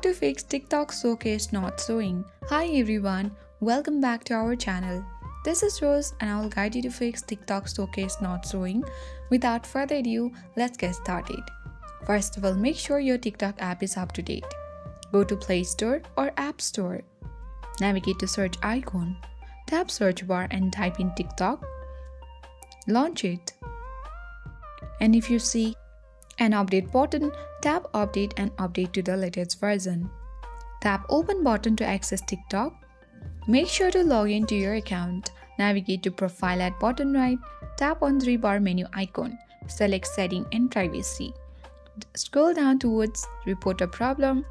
to fix TikTok showcase not showing. Hi everyone, welcome back to our channel. This is Rose and I will guide you to fix TikTok showcase not showing. Without further ado, let's get started. First of all, make sure your TikTok app is up to date. Go to Play Store or App Store. Navigate to search icon. Tap search bar and type in TikTok. Launch it. And if you see an update button, tap update and update to the latest version. Tap open button to access TikTok. Make sure to log in to your account. Navigate to profile at bottom right. Tap on 3-bar menu icon. Select setting and privacy. Scroll down towards report a problem.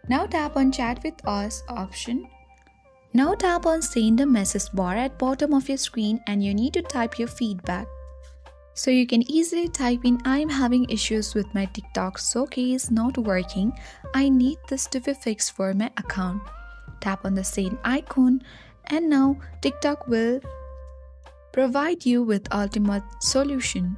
Now tap on chat with us option. Now tap on send a message bar at bottom of your screen and you need to type your feedback. So you can easily type in I'm having issues with my TikTok showcase not working. I need this to be fixed for my account. Tap on the same icon and now TikTok will provide you with ultimate solution.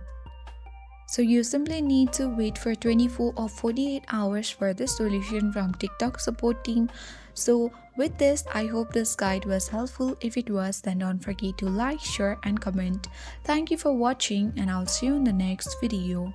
So you simply need to wait for 24 or 48 hours for the solution from TikTok support team. So with this, I hope this guide was helpful. If it was, then don't forget to like, share and comment. Thank you for watching and I'll see you in the next video.